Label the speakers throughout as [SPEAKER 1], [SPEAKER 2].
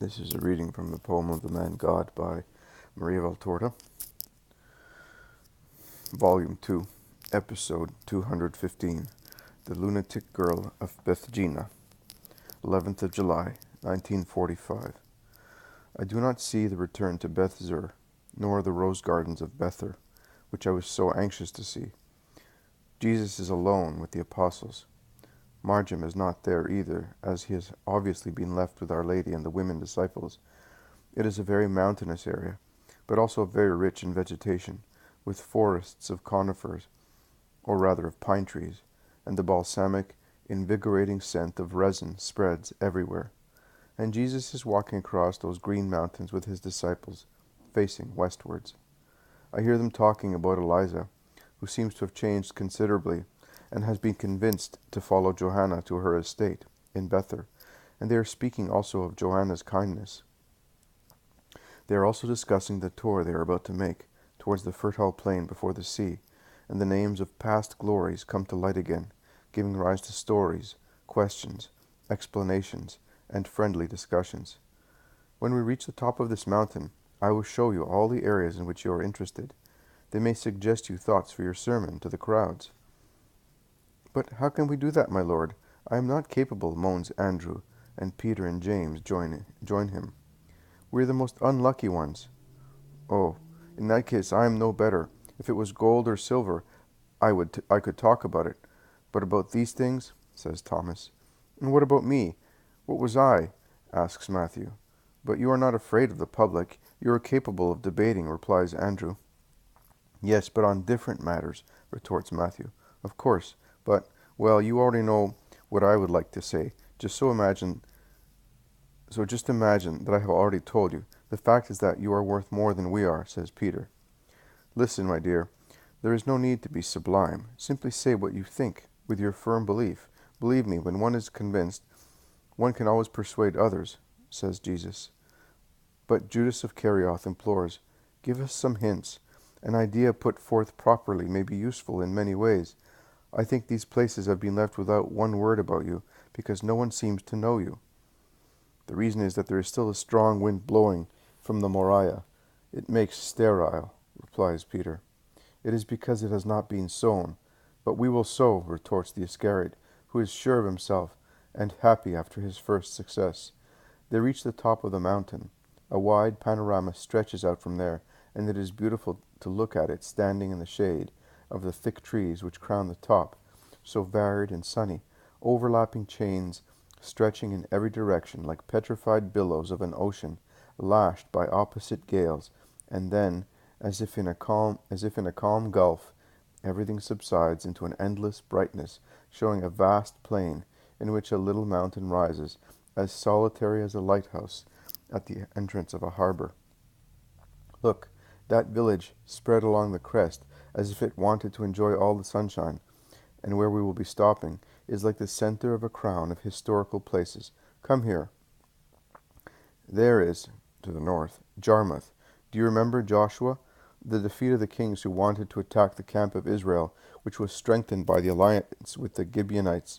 [SPEAKER 1] This is a reading from the poem of the Man God by Maria Valtorta, Volume 2, Episode 215, The Lunatic Girl of Bethgina, 11th of July, 1945. I do not see the return to Beth-zur, nor the rose gardens of Bether, which I was so anxious to see. Jesus is alone with the apostles. Margem is not there either, as he has obviously been left with Our Lady and the women disciples. It is a very mountainous area, but also very rich in vegetation, with forests of conifers, or rather of pine trees, and the balsamic, invigorating scent of resin spreads everywhere. And Jesus is walking across those green mountains with his disciples, facing westwards. I hear them talking about Eliza, who seems to have changed considerably, and has been convinced to follow Johanna to her estate in Bether, and they are speaking also of Johanna's kindness. They are also discussing the tour they are about to make towards the fertile plain before the sea, and the names of past glories come to light again, giving rise to stories, questions, explanations, and friendly discussions. When we reach the top of this mountain, I will show you all the areas in which you are interested. They may suggest you thoughts for your sermon to the crowds. But how can we do that, my lord? I am not capable, moans Andrew, and Peter and James join him. We are the most unlucky ones. Oh, in that case I am no better. If it was gold or silver, I could talk about it. But about these things, says Thomas. And what about me? What was I? Asks Matthew. But you are not afraid of the public. You are capable of debating, replies Andrew. Yes, but on different matters, retorts Matthew. Of course, but, well, you already know what I would like to say. Just imagine that I have already told you. The fact is that you are worth more than we are, says Peter. Listen, my dear, there is no need to be sublime. Simply say what you think, with your firm belief. Believe me, when one is convinced, one can always persuade others, says Jesus. But Judas of Kerioth implores, give us some hints. An idea put forth properly may be useful in many ways. I think these places have been left without one word about you, because no one seems to know you. The reason is that there is still a strong wind blowing from the Moriah. It makes sterile, replies Peter. It is because it has not been sown. But we will sow, retorts the Iscariot, who is sure of himself, and happy after his first success. They reach the top of the mountain. A wide panorama stretches out from there, and it is beautiful to look at it standing in the shade of the thick trees which crown the top, so varied and sunny, overlapping chains stretching in every direction like petrified billows of an ocean lashed by opposite gales, and then, as if in a calm gulf, everything subsides into an endless brightness, showing a vast plain in which a little mountain rises, as solitary as a lighthouse at the entrance of a harbor. Look, that village spread along the crest, as if it wanted to enjoy all the sunshine, and where we will be stopping is like the center of a crown of historical places. Come here. There is, to the north, Jarmuth. Do you remember Joshua? The defeat of the kings who wanted to attack the camp of Israel, which was strengthened by the alliance with the Gibeonites.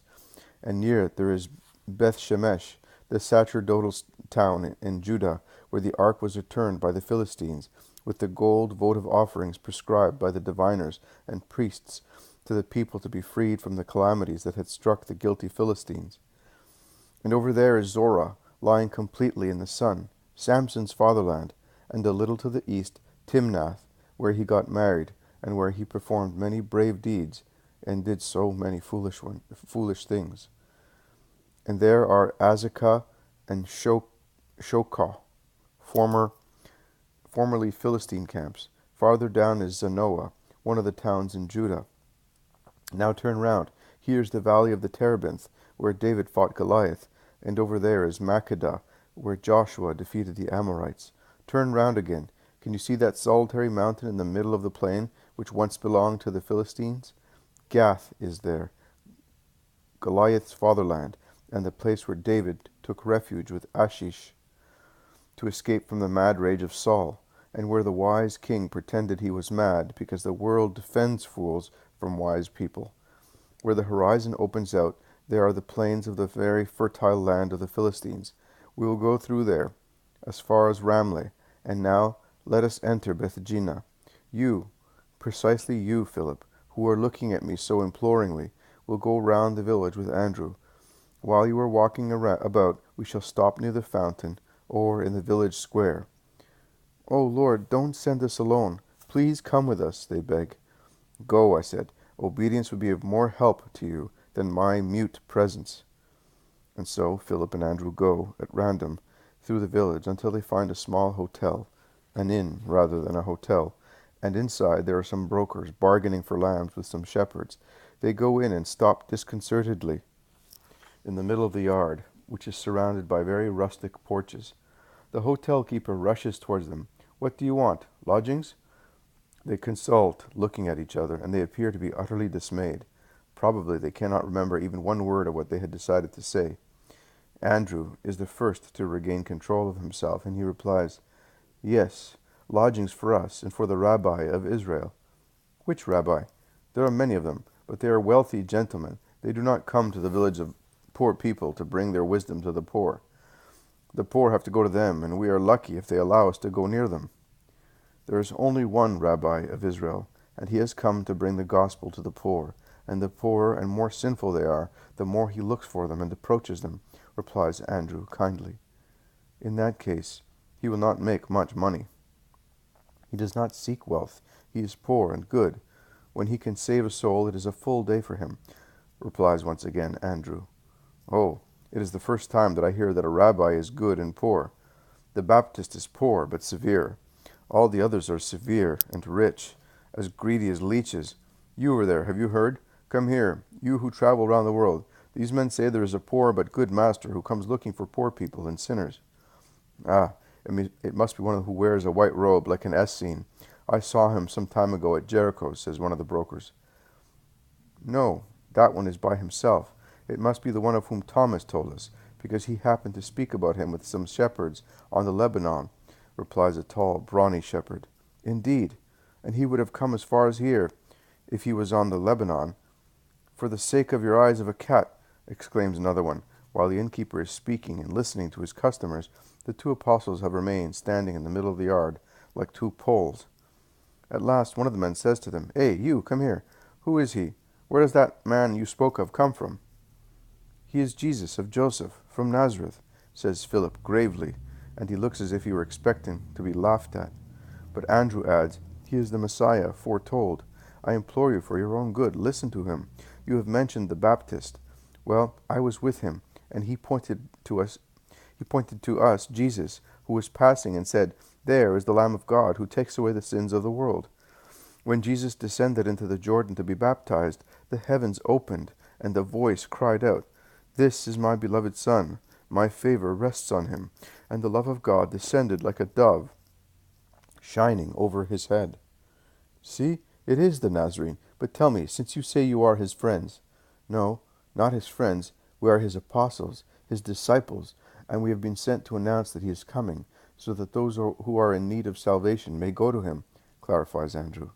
[SPEAKER 1] And near it there is Beth Shemesh, the sacerdotal town in Judah, where the ark was returned by the Philistines, with the gold votive offerings prescribed by the diviners and priests to the people to be freed from the calamities that had struck the guilty Philistines. And over there is Zorah, lying completely in the sun, Samson's fatherland, and a little to the east, Timnath, where he got married, and where he performed many brave deeds, and did so many foolish things. And there are Azekah and Shokah, formerly Philistine camps. Farther down is Zanoah, one of the towns in Judah. Now turn round. Here is the valley of the Terebinth, where David fought Goliath, and over there is Makkedah, where Joshua defeated the Amorites. Turn round again. Can you see that solitary mountain in the middle of the plain, which once belonged to the Philistines? Gath is there, Goliath's fatherland, and the place where David took refuge with Achish to escape from the mad rage of Saul, and where the wise king pretended he was mad because the world defends fools from wise people. Where the horizon opens out, there are the plains of the very fertile land of the Philistines. We will go through there. as far as Ramleh, and now let us enter Bethgina. You, precisely you, Philip, who are looking at me so imploringly, will go round the village with Andrew. While you are walking about, we shall stop near the fountain, or in the village square. Oh, Lord, don't send us alone. Please come with us, they beg. Go, I said. Obedience would be of more help to you than my mute presence. And so Philip and Andrew go, at random, through the village until they find a small hotel, an inn rather than a hotel, and inside there are some brokers bargaining for lambs with some shepherds. They go in and stop disconcertedly in the middle of the yard, which is surrounded by very rustic porches. The hotel keeper rushes towards them. What do you want? Lodgings? They consult, looking at each other, and they appear to be utterly dismayed. Probably they cannot remember even one word of what they had decided to say. Andrew is the first to regain control of himself, and he replies, Yes, lodgings for us and for the rabbi of Israel. Which rabbi? There are many of them, but they are wealthy gentlemen. They do not come to the village of poor people to bring their wisdom to the poor. The poor have to go to them, and we are lucky if they allow us to go near them. There is only one rabbi of Israel, and he has come to bring the gospel to the poor, and the poorer and more sinful they are, the more he looks for them and approaches them, replies Andrew kindly. In that case, he will not make much money. He does not seek wealth. He is poor and good. When he can save a soul, it is a full day for him, replies once again Andrew. Oh, it is the first time that I hear that a rabbi is good and poor. The Baptist is poor but severe. All the others are severe and rich, as greedy as leeches. You over there, have you heard? Come here, you who travel round the world. These men say there is a poor but good master who comes looking for poor people and sinners. Ah, it must be one who wears a white robe like an Essene. I saw him some time ago at Jericho, says one of the brokers. No, that one is by himself. It must be the one of whom Thomas told us, because he happened to speak about him with some shepherds on the Lebanon, replies a tall, brawny shepherd. Indeed, and he would have come as far as here, if he was on the Lebanon. For the sake of your eyes of a cat, exclaims another one. While the innkeeper is speaking and listening to his customers, the two apostles have remained standing in the middle of the yard, like two poles. At last one of the men says to them, Hey, you, come here. Who is he? Where does that man you spoke of come from? He is Jesus of Joseph, from Nazareth, says Philip gravely, and he looks as if he were expecting to be laughed at. But Andrew adds, He is the Messiah foretold. I implore you for your own good, listen to him. You have mentioned the Baptist. Well, I was with him, and he pointed to us Jesus, who was passing, and said, There is the Lamb of God, who takes away the sins of the world. When Jesus descended into the Jordan to be baptized, the heavens opened, and the voice cried out, This is my beloved Son, my favor rests on him, and the love of God descended like a dove, shining over his head. See, it is the Nazarene. But tell me, since you say you are his friends. No, not his friends. We are his apostles, his disciples, and we have been sent to announce that he is coming, so that those who are in need of salvation may go to him, clarifies Andrew.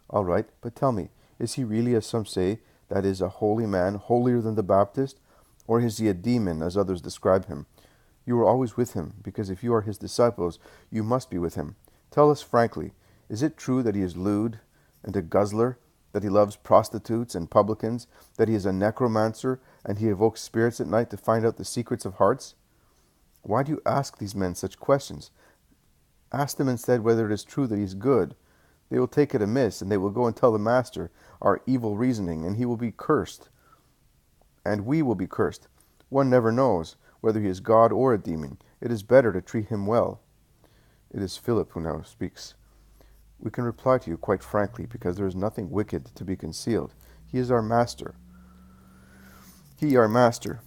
[SPEAKER 1] All right, but tell me, is he really, as some say, that is, a holy man, holier than the Baptist? Or is he a demon, as others describe him? You are always with him, because if you are his disciples, you must be with him. Tell us frankly, is it true that he is lewd and a guzzler, that he loves prostitutes and publicans, that he is a necromancer, and he evokes spirits at night to find out the secrets of hearts? Why do you ask these men such questions? Ask them instead whether it is true that he is good. They will take it amiss, and they will go and tell the master our evil reasoning, and he will be cursed. And we will be cursed. One never knows whether he is God or a demon. It is better to treat him well. It is Philip who now speaks. We can reply to you quite frankly, because there is nothing wicked to be concealed. He is our master. He, our master,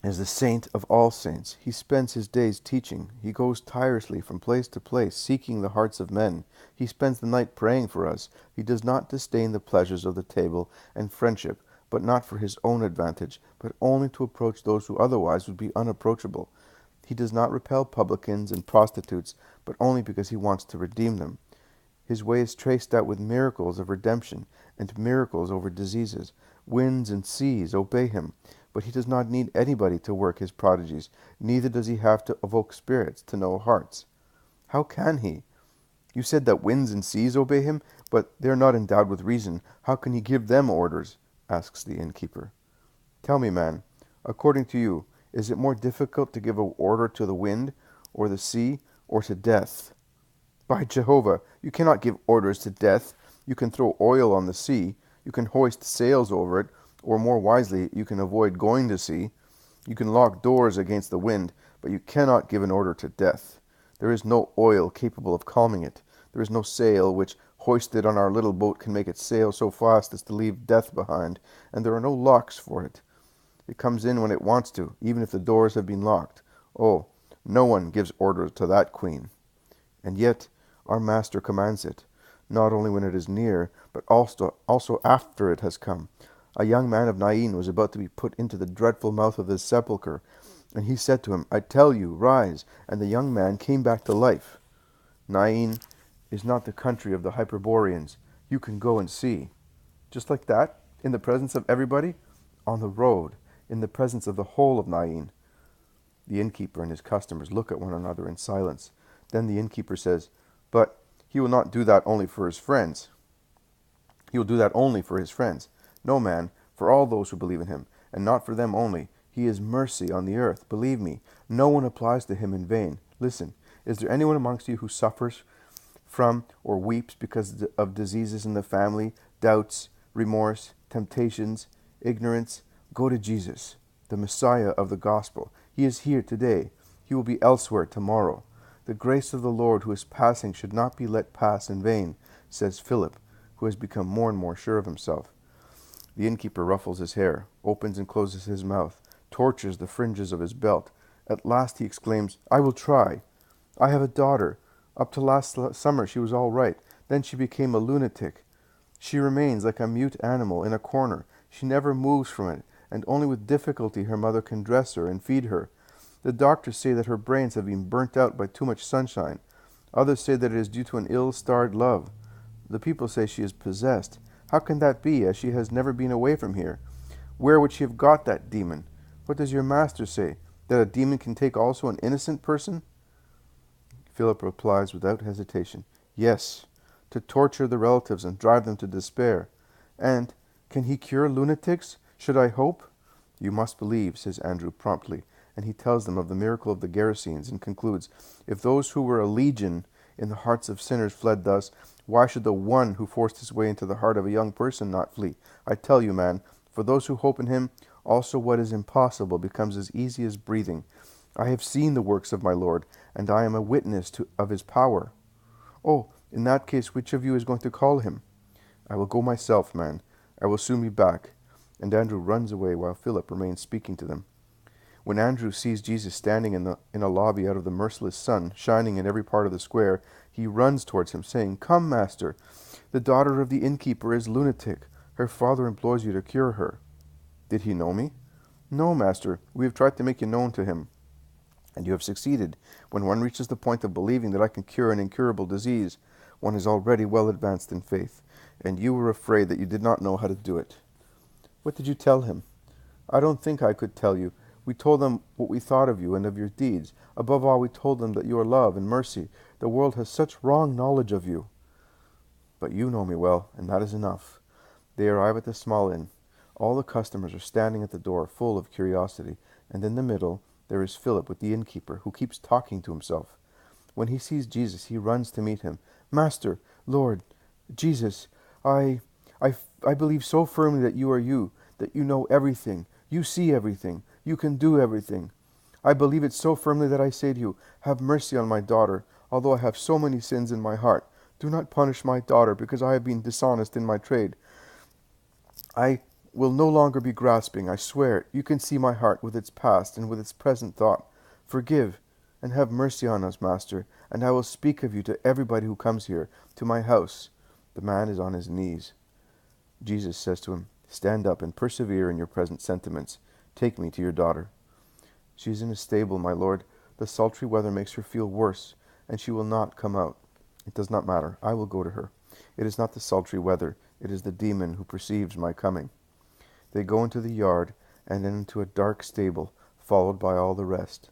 [SPEAKER 1] is the saint of all saints. He spends his days teaching. He goes tirelessly from place to place, seeking the hearts of men. He spends the night praying for us. He does not disdain the pleasures of the table and friendship, but not for his own advantage, but only to approach those who otherwise would be unapproachable. He does not repel publicans and prostitutes, but only because he wants to redeem them. His way is traced out with miracles of redemption and miracles over diseases. Winds and seas obey him. But he does not need anybody to work his prodigies, neither does he have to evoke spirits to know hearts. How can he? You said that winds and seas obey him, but they are not endowed with reason. How can he give them orders? Asks the innkeeper. Tell me, man, according to you, is it more difficult to give an order to the wind, or the sea, or to death? By Jehovah, you cannot give orders to death. You can throw oil on the sea, you can hoist sails over it, or more wisely, you can avoid going to sea. You can lock doors against the wind, but you cannot give an order to death. There is no oil capable of calming it. There is no sail which, hoisted on our little boat, can make it sail so fast as to leave death behind, and there are no locks for it. It comes in when it wants to, even if the doors have been locked. Oh, no one gives orders to that queen. And yet our Master commands it, not only when it is near, but also after it has come. A young man of Nain was about to be put into the dreadful mouth of this sepulchre, and he said to him, I tell you, rise. And the young man came back to life. Nain is not the country of the Hyperboreans. You can go and see. Just like that, in the presence of everybody, on the road, in the presence of the whole of Nain. The innkeeper and his customers look at one another in silence. Then the innkeeper says, But he will not do that only for his friends. He will do that only for his friends. No, man, for all those who believe in him, and not for them only. He is mercy on the earth. Believe me, no one applies to him in vain. Listen, is there anyone amongst you who suffers from or weeps because of diseases in the family, doubts, remorse, temptations, ignorance? Go to Jesus, the Messiah of the gospel. He is here today. He will be elsewhere tomorrow. The grace of the Lord who is passing should not be let pass in vain, says Philip, who has become more and more sure of himself. The innkeeper ruffles his hair, opens and closes his mouth, tortures the fringes of his belt. At last he exclaims, I will try. I have a daughter. Up to last summer she was all right. Then she became a lunatic. She remains like a mute animal in a corner. She never moves from it, and only with difficulty her mother can dress her and feed her. The doctors say that her brains have been burnt out by too much sunshine. Others say that it is due to an ill-starred love. The people say she is possessed. How can that be, as she has never been away from here? Where would she have got that demon? What does your master say? That a demon can take also an innocent person? Philip replies without hesitation, Yes, to torture the relatives and drive them to despair. And can he cure lunatics? Should I hope? You must believe, says Andrew promptly, and he tells them of the miracle of the Gerasenes and concludes, If those who were a legion in the hearts of sinners fled thus, why should the one who forced his way into the heart of a young person not flee? I tell you, man, for those who hope in him, also what is impossible becomes as easy as breathing. I have seen the works of my Lord, and I am a witness of his power. Oh, in that case, which of you is going to call him? I will go myself, man. I will soon be back. And Andrew runs away while Philip remains speaking to them. When Andrew sees Jesus standing in a lobby out of the merciless sun, shining in every part of the square, he runs towards him, saying, Come, master, the daughter of the innkeeper is lunatic. Her father implores you to cure her. Did he know me? No, master. We have tried to make you known to him, and you have succeeded. When one reaches the point of believing that I can cure an incurable disease, one is already well advanced in faith, and you were afraid that you did not know how to do it. What did you tell him? I don't think I could tell you. We told them what we thought of you and of your deeds. Above all, we told them that you are love and mercy. The world has such wrong knowledge of you. But you know me well, and that is enough. They arrive at the small inn. All the customers are standing at the door, full of curiosity, and in the middle there is Philip with the innkeeper, who keeps talking to himself. When he sees Jesus, he runs to meet him. Master, Lord, Jesus, I believe so firmly that you are you, that you know everything, you see everything, you can do everything. I believe it so firmly that I say to you, have mercy on my daughter, although I have so many sins in my heart. Do not punish my daughter because I have been dishonest in my trade. I will no longer be grasping, I swear it. You can see my heart with its past and with its present thought. Forgive and have mercy on us, Master, and I will speak of you to everybody who comes here, to my house. The man is on his knees. Jesus says to him, Stand up and persevere in your present sentiments. Take me to your daughter. She is in a stable, my lord. The sultry weather makes her feel worse, and she will not come out. It does not matter. I will go to her. It is not the sultry weather. It is the demon who perceives my coming. They go into the yard, and then into a dark stable, followed by all the rest.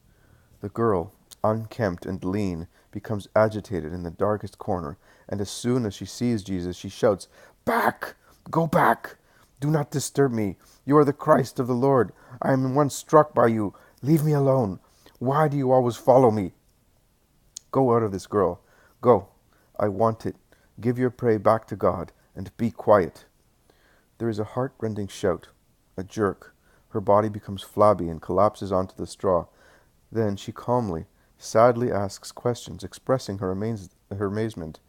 [SPEAKER 1] The girl, unkempt and lean, becomes agitated in the darkest corner, and as soon as she sees Jesus, she shouts, "Back! Go back! Do not disturb me. You are the Christ of the Lord. I am once struck by you. Leave me alone. Why do you always follow me? Go out of this girl. Go. I want it. Give your prey back to God, and be quiet." There is a heart-rending shout, a jerk. Her body becomes flabby and collapses onto the straw. Then she calmly, sadly asks questions, expressing her amazement.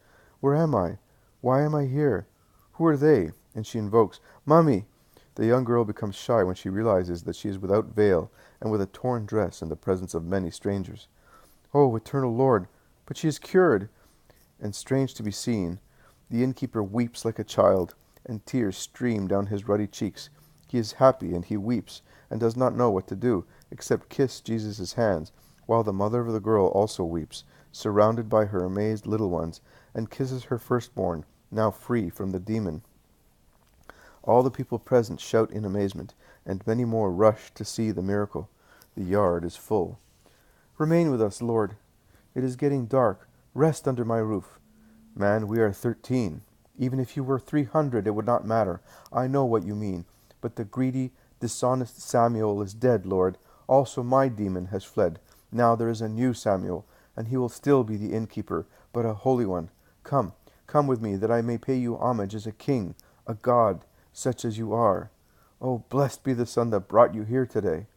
[SPEAKER 1] "Where am I? Why am I here? Who are they?" And she invokes, "Mummy!" The young girl becomes shy when she realizes that she is without veil and with a torn dress in the presence of many strangers. "Oh, eternal Lord! But she is cured!" And strange to be seen, the innkeeper weeps like a child, and tears stream down his ruddy cheeks. He is happy, and he weeps, and does not know what to do, except kiss Jesus' hands, while the mother of the girl also weeps, surrounded by her amazed little ones, and kisses her firstborn, now free from the demon. All the people present shout in amazement, and many more rush to see the miracle. The yard is full. "Remain with us, Lord. It is getting dark. Rest under my roof." "Man, we are 13. Even if you were 300, it would not matter. I know what you mean. But the greedy, dishonest Samuel is dead, Lord. Also my demon has fled. Now there is a new Samuel, and he will still be the innkeeper, but a holy one. Come, come with me, that I may pay you homage as a king, a god, such as you are. Oh, blessed be the son that brought you here today."